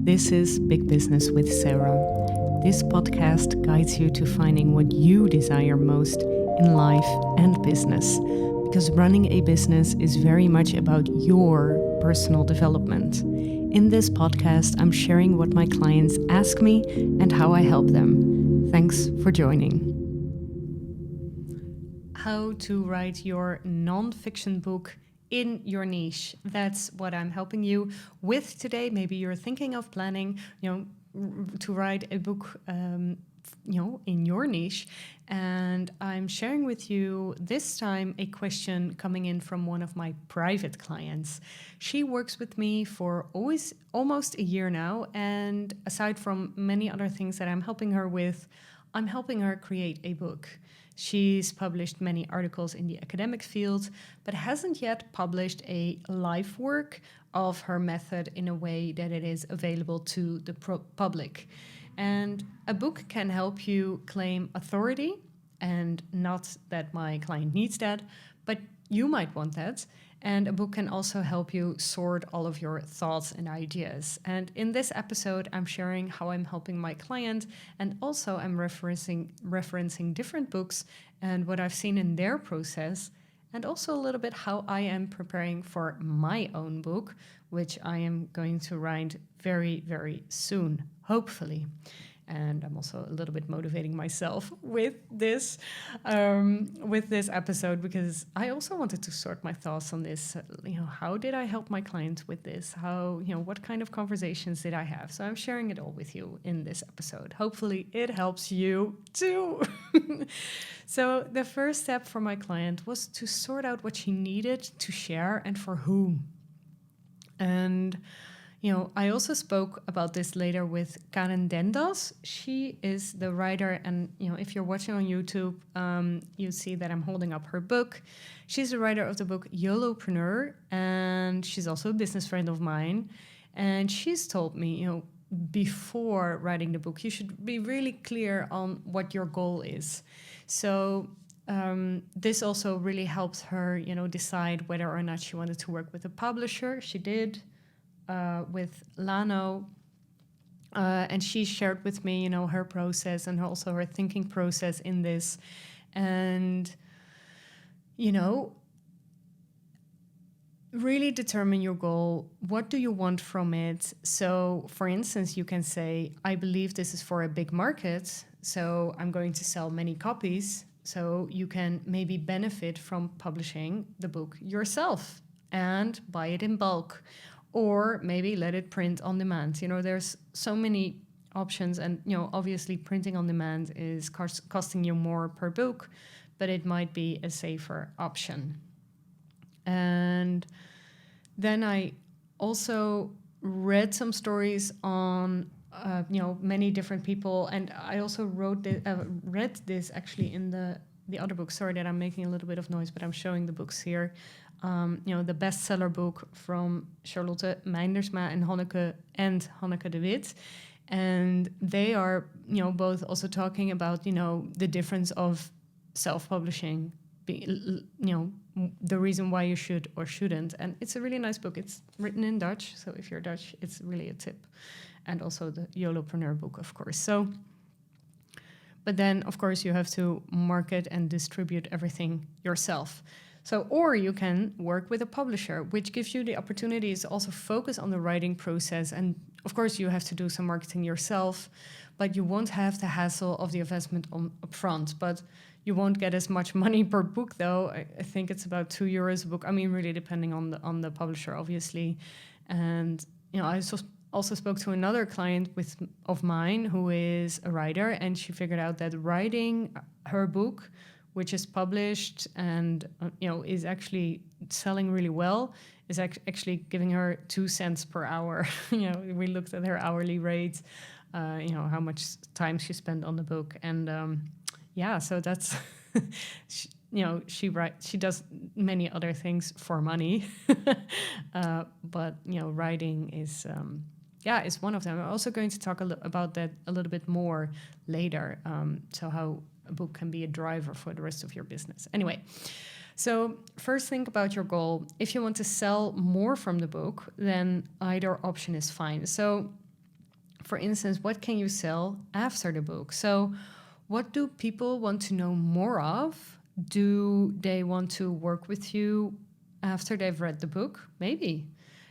This is Big Business with Sarah. This podcast guides you to finding what you desire most in life and business, because running a business is very much about your personal development. In this podcast, I'm sharing what my clients ask me and how I help them. Thanks for joining. How to write your non-fiction book in your niche. That's what I'm helping you with today. Maybe you're thinking of planning, to write a book, in your niche. And I'm sharing with you this time a question coming in from one of my private clients. She works with me for almost a year now. And aside from many other things that I'm helping her with, I'm helping her create a book. She's published many articles in the academic field, but hasn't yet published a life work of her method in a way that it is available to the public. And a book can help you claim authority, and not that my client needs that, but you might want that. And a book can also help you sort all of your thoughts and ideas. And in this episode, I'm sharing how I'm helping my client, and also I'm referencing different books and what I've seen in their process, and also a little bit how I am preparing for my own book, which I am going to write very, very soon, hopefully. And I'm also a little bit motivating myself with this episode, because I also wanted to sort my thoughts on this. How did I help my clients with this? What kind of conversations did I have? So I'm sharing it all with you in this episode. Hopefully it helps you too. So the first step for my client was to sort out what she needed to share and for whom. And I also spoke about this later with Karen Dendas. She is the writer, and if you're watching on YouTube, you see that I'm holding up her book. She's the writer of the book YOLOpreneur, and she's also a business friend of mine. And she's told me, before writing the book, you should be really clear on what your goal is. So this also really helped her, decide whether or not she wanted to work with a publisher. She did. With Lano, and she shared with me, her process and also her thinking process in this. And, really determine your goal. What do you want from it? So, for instance, you can say, I believe this is for a big market, so I'm going to sell many copies. So you can maybe benefit from publishing the book yourself and buy it in bulk. Or maybe let it print on demand. There's so many options, and obviously printing on demand is costing you more per book, but it might be a safer option. And then I also read some stories on many different people, and I also read this actually in the other book. Sorry that I'm making a little bit of noise, but I'm showing the books here. The bestseller book from Charlotte Meindersma and Hanneke de Wit. And they are, both also talking about, the difference of self-publishing, the reason why you should or shouldn't. And it's a really nice book. It's written in Dutch, so if you're Dutch, it's really a tip. And also the YOLOpreneur book, of course. But then, of course, you have to market and distribute everything yourself. So, or you can work with a publisher, which gives you the opportunities to also focus on the writing process. And of course, you have to do some marketing yourself, but you won't have the hassle of the investment upfront. But you won't get as much money per book, though. I think it's about €2 a book. I mean, really depending on the publisher, obviously. And I also spoke to another client of mine who is a writer, and she figured out that writing her book, which is published and is actually selling really well, is actually giving her 2 cents per hour. We looked at her hourly rate, how much time she spent on the book, and so that's she does many other things for money, but writing is one of them. I'm also going to talk about that a little bit more later. So how a book can be a driver for the rest of your business. Anyway, so first think about your goal. If you want to sell more from the book, then either option is fine. So for instance, what can you sell after the book? So, what do people want to know more of? Do they want to work with you after they've read the book? Maybe.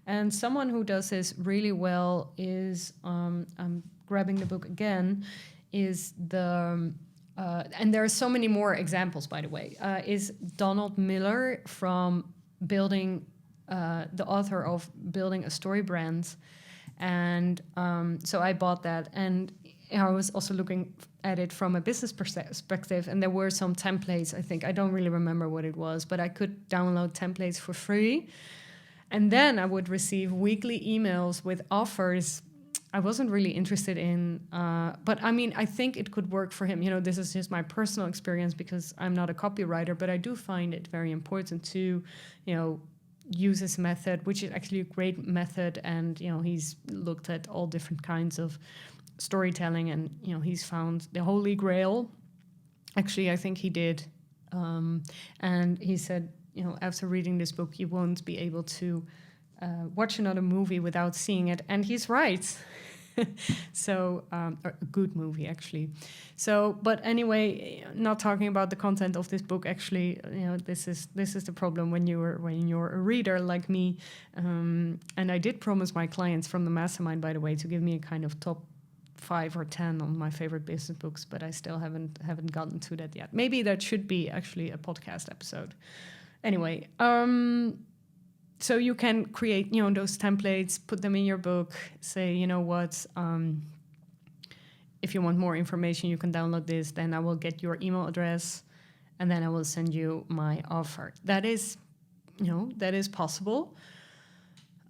And someone who does this really well is, I'm grabbing the book again, is and there are so many more examples, by the way, is Donald Miller from building, the author of Building a Story Brand. And so I bought that, and I was also looking at it from a business perspective, and there were some templates. I don't really remember what it was, but I could download templates for free, and then I would receive weekly emails with offers I wasn't really interested in. But I mean, I think it could work for him. You know, this is just my personal experience because I'm not a copywriter, but I do find it very important to, you know, use his method, which is actually a great method. And, you know, he's looked at all different kinds of storytelling, and, you know, he's found the Holy Grail. Actually, I think he did. And he said, you know, after reading this book, you won't be able to watch another movie without seeing it. And he's right. So, a good movie, actually. So, but anyway, not talking about the content of this book, actually, you know, this is the problem when you're a reader like me. And I did promise my clients from the mastermind, by the way, to give me a kind of top 5 or 10 on my favorite business books, but I still haven't gotten to that yet. Maybe that should be actually a podcast episode. Anyway, so you can create, you know, those templates, put them in your book, say, you know what, if you want more information, you can download this, then I will get your email address, and then I will send you my offer. That is, you know, that is possible.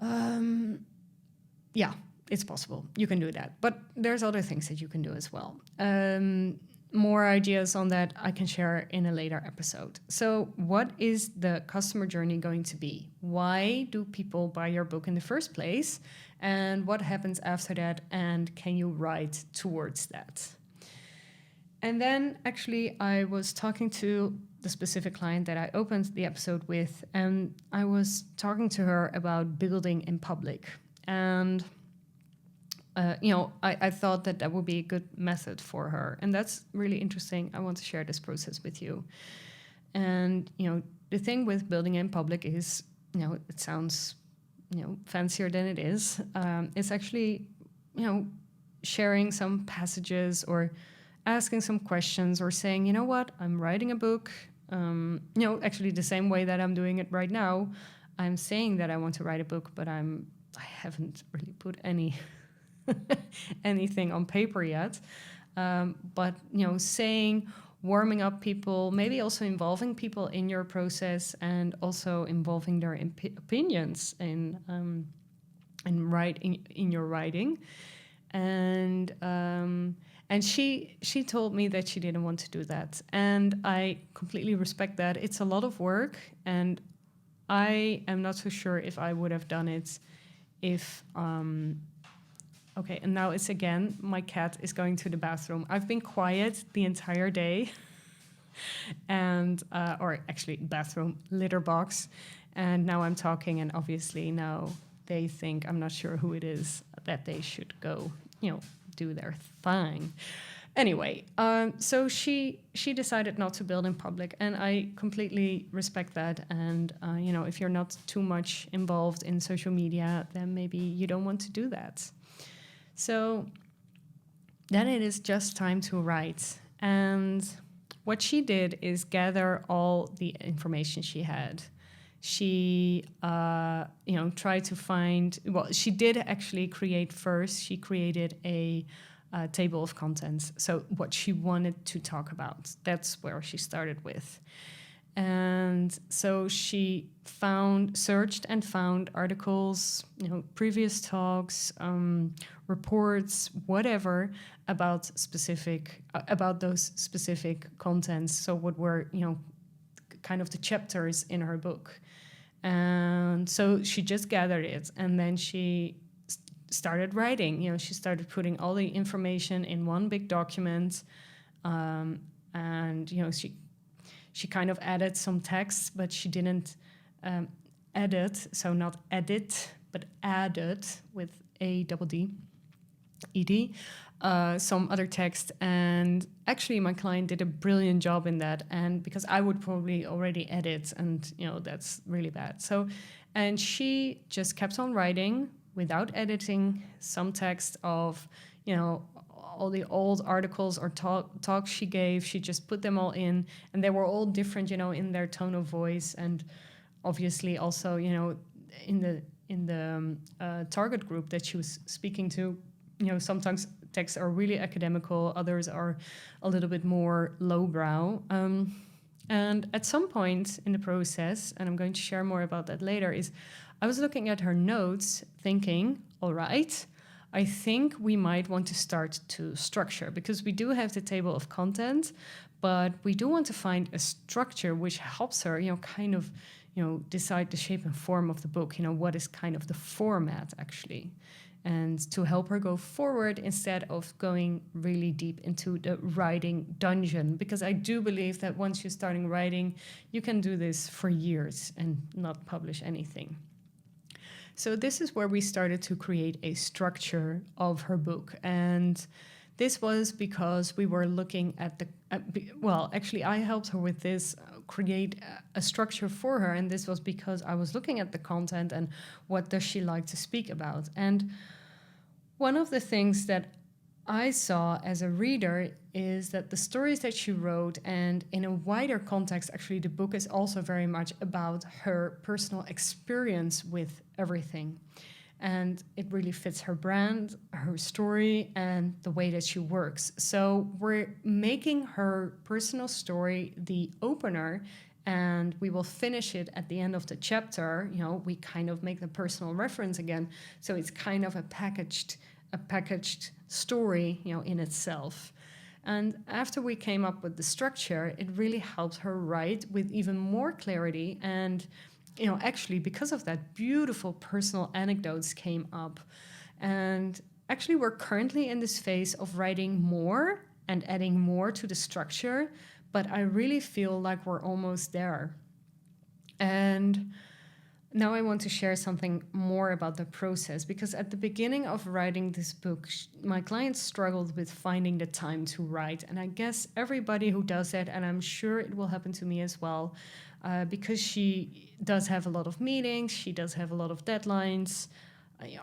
Yeah, it's possible. You can do that. But there's other things that you can do as well. More ideas on that I can share in a later episode. So what is the customer journey going to be? Why do people buy your book in the first place? And what happens after that? And can you write towards that? And then actually I was talking to the specific client that I opened the episode with, and I was talking to her about building in public. And you know, I thought that would be a good method for her. And that's really interesting. I want to share this process with you. And, you know, the thing with building in public is, you know, it sounds, you know, fancier than it is. It's actually, you know, sharing some passages or asking some questions or saying, you know what, I'm writing a book. You know, actually the same way that I'm doing it right now. I'm saying that I want to write a book, but I haven't really put anything on paper yet, but you know, warming up people, maybe also involving people in your process, and also involving their opinions in your writing. And she told me that she didn't want to do that, and I completely respect that. It's a lot of work, and I am not so sure if I would have done it if okay, and now it's again, my cat is going to the bathroom. I've been quiet the entire day, and or actually bathroom, litter box, and now I'm talking, and obviously now they think I'm not sure who it is, that they should go, you know, do their thing. Anyway, so she decided not to build in public, and I completely respect that. And you know, if you're not too much involved in social media, then maybe you don't want to do that. So then it is just time to write. And what she did is gather all the information she had. She, you know, tried to find, well, she did actually create first, she created a table of contents. So what she wanted to talk about, that's where she started with. And so she searched and found articles, you know, previous talks, reports, whatever, about those specific contents. So what were, you know, kind of the chapters in her book. And so she just gathered it, and then she started writing. You know, she started putting all the information in one big document, and you know, she kind of added some text, but she didn't edit. So not edit, but added with a double D. Edie, some other text. And actually, my client did a brilliant job in that. And because I would probably already edit, and that's really bad. So, and she just kept on writing without editing some text of, all the old articles or talks she gave. She just put them all in, and they were all different, in their tone of voice, and obviously also, in the target group that she was speaking to, sometimes texts are really academical, others are a little bit more lowbrow. And at some point in the process, and I'm going to share more about that later, is I was looking at her notes thinking, all right, I think we might want to start to structure, because we do have the table of content, but we do want to find a structure which helps her, kind of, decide the shape and form of the book, what is kind of the format actually. And to help her go forward instead of going really deep into the writing dungeon. Because I do believe that once you're starting writing, you can do this for years and not publish anything. So this is where we started to create a structure of her book. And this was because we were looking at actually, I helped her with this, create a structure for her. And this was because I was looking at the content and what does she like to speak about. And one of the things that I saw as a reader is that the stories that she wrote, and in a wider context, actually, the book is also very much about her personal experience with everything. And it really fits her brand, her story, and the way that she works. So we're making her personal story the opener, and we will finish it at the end of the chapter. We kind of make the personal reference again. So it's kind of a packaged story, in itself. And after we came up with the structure, it really helped her write with even more clarity. And, actually, because of that, beautiful personal anecdotes came up. And actually, we're currently in this phase of writing more and adding more to the structure. But I really feel like we're almost there. And now I want to share something more about the process, because at the beginning of writing this book, my client struggled with finding the time to write. And I guess everybody who does that, and I'm sure it will happen to me as well, because she does have a lot of meetings, she does have a lot of deadlines,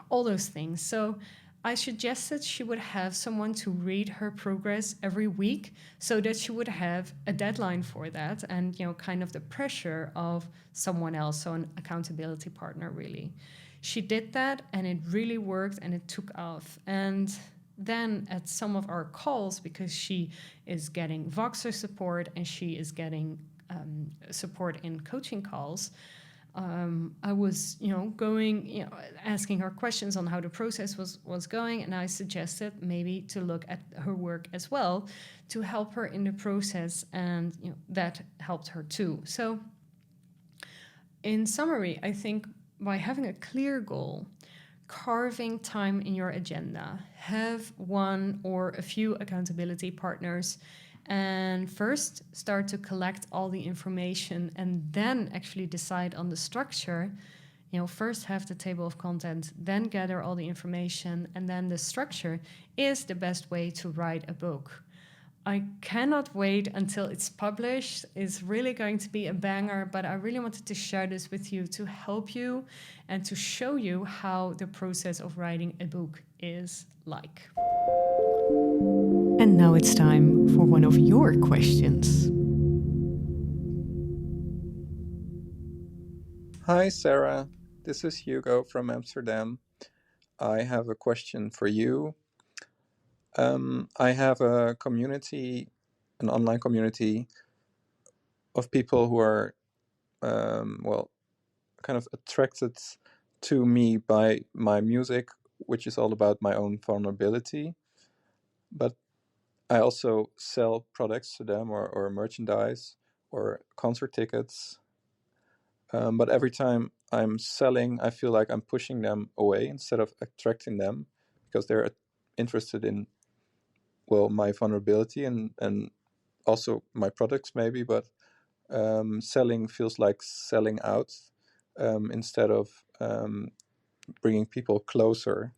all those things. So I suggested she would have someone to read her progress every week, so that she would have a deadline for that, and kind of the pressure of someone else, so an accountability partner, really. She did that, and it really worked, and it took off. And then at some of our calls, because she is getting Voxer support and she is getting support in coaching calls, I was, going, asking her questions on how the process was going, and I suggested maybe to look at her work as well to help her in the process, and that helped her too. So, in summary, I think by having a clear goal, carving time in your agenda, have one or a few accountability partners, and first start to collect all the information and then actually decide on the structure. First have the table of content, then gather all the information, and then the structure is the best way to write a book. I cannot wait until it's published. It's really going to be a banger, but I really wanted to share this with you to help you and to show you how the process of writing a book is like. And now it's time for one of your questions. Hi, Sarah. This is Hugo from Amsterdam. I have a question for you. I have a community, an online community of people who are, kind of attracted to me by my music, which is all about my own vulnerability. But I also sell products to them, or merchandise or concert tickets. But every time I'm selling, I feel like I'm pushing them away instead of attracting them, because they're interested in, my vulnerability and also my products maybe. But selling feels like selling out, instead of bringing people closer.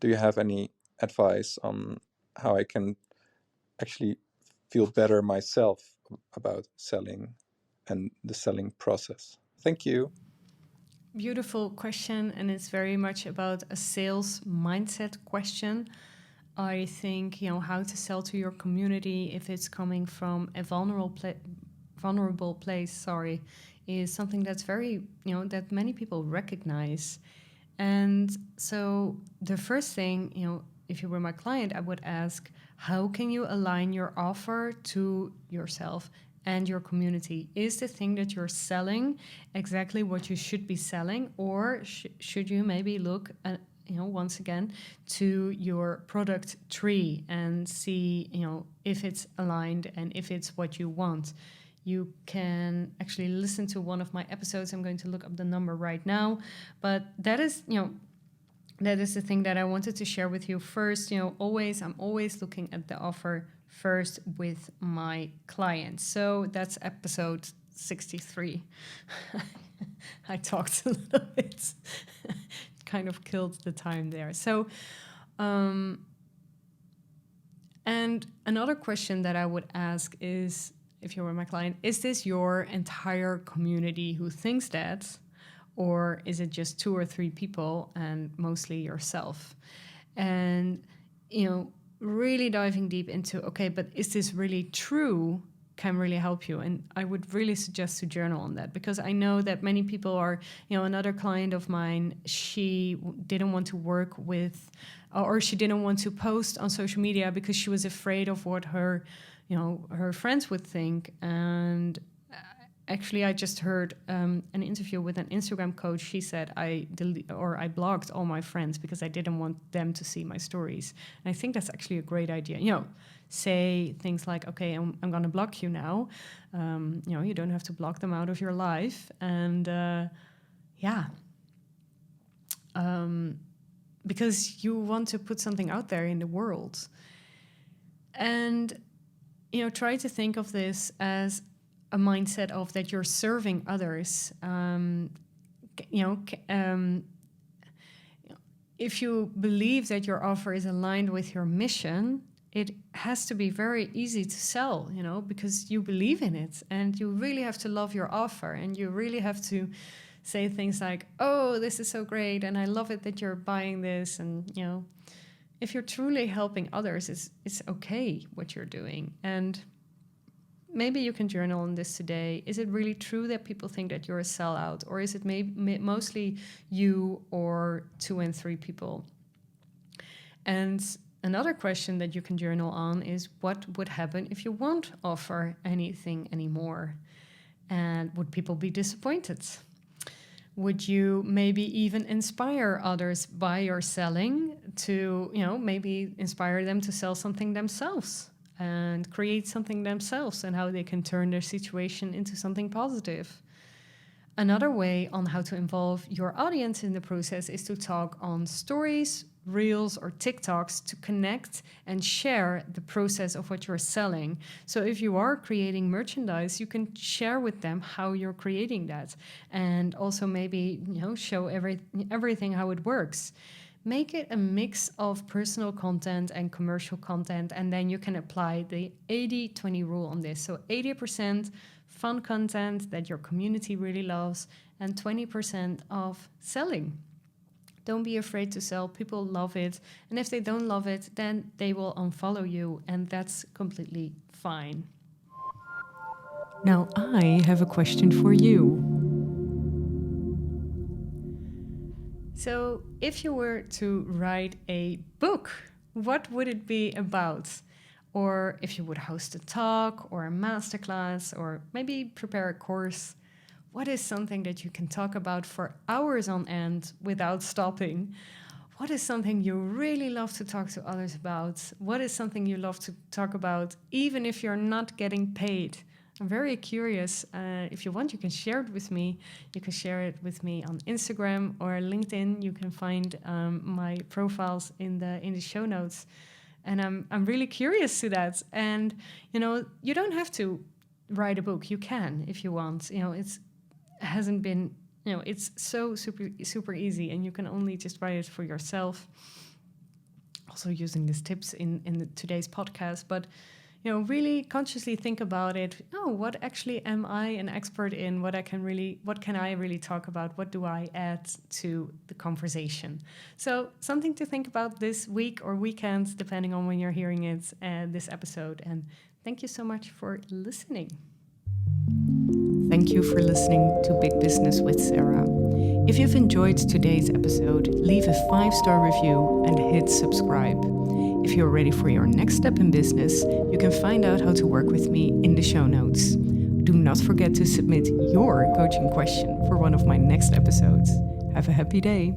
Do you have any advice on how I can actually feel better myself about selling and the selling process. Thank you. Beautiful question, and it's very much about a sales mindset question. I think, how to sell to your community if it's coming from a vulnerable place, is something that's very, that many people recognize. And so the first thing, if you were my client, I would ask, how can you align your offer to yourself and your community? Is the thing that you're selling exactly what you should be selling, or should you maybe look at, once again, to your product tree and see, if it's aligned and if it's what you want? You can actually listen to one of my episodes. I'm going to look up the number right now, but that is, that is the thing that I wanted to share with you first. I'm always looking at the offer first with my clients. So that's episode 63. I talked a little bit, kind of killed the time there. So, and another question that I would ask is, if you were my client, is this your entire community who thinks that? Or is it just 2 or 3 people and mostly yourself? And, really diving deep into, okay, but is this really true, can really help you. And I would really suggest to journal on that, because I know that many people are, another client of mine, she didn't want to work with, or she didn't want to post on social media because she was afraid of what her friends would think. And actually, I just heard an interview with an Instagram coach. She said, I blocked all my friends because I didn't want them to see my stories. And I think that's actually a great idea. Say things like, okay, I'm going to block you now. You don't have to block them out of your life. And because you want to put something out there in the world. And, try to think of this as a mindset of that you're serving others. If you believe that your offer is aligned with your mission, it has to be very easy to sell, because you believe in it, and you really have to love your offer, and you really have to say things like, oh, this is so great, and I love it that you're buying this. And, if you're truly helping others, it's okay what you're doing. And maybe you can journal on this today. Is it really true that people think that you're a sellout? Or is it mostly you or 2 and 3 people? And another question that you can journal on is, what would happen if you won't offer anything anymore? And would people be disappointed? Would you maybe even inspire others by your selling to, maybe inspire them to sell something themselves and create something themselves, and how they can turn their situation into something positive? Another way on how to involve your audience in the process is to talk on stories, reels, or TikToks to connect and share the process of what you're selling. So if you are creating merchandise, you can share with them how you're creating that, and also maybe, show everything how it works. Make it a mix of personal content and commercial content, and then you can apply the 80-20 rule on this. So 80% fun content that your community really loves, and 20% of selling. Don't be afraid to sell. People love it. And if they don't love it, then they will unfollow you, and that's completely fine. Now, I have a question for you. So, if you were to write a book, what would it be about? Or if you would host a talk or a masterclass, or maybe prepare a course, what is something that you can talk about for hours on end without stopping? What is something you really love to talk to others about? What is something you love to talk about even if you're not getting paid? I'm very curious. If you want, you can share it with me. You can share it with me on Instagram or LinkedIn. You can find my profiles in the show notes. And I'm really curious to that. And, you don't have to write a book. You can if you want. It's hasn't been, it's so super easy, and you can only just write it for yourself. also using these tips in today's podcast, but really consciously think about it. Oh, what actually am I an expert in? What can I really talk about? What do I add to the conversation? So something to think about this week or weekend, depending on when you're hearing it, this episode. And thank you so much for listening. Thank you for listening to Big Business with Sarah. If you've enjoyed today's episode, leave a 5-star review and hit subscribe. If you're ready for your next step in business, you can find out how to work with me in the show notes. Do not forget to submit your coaching question for one of my next episodes. Have a happy day.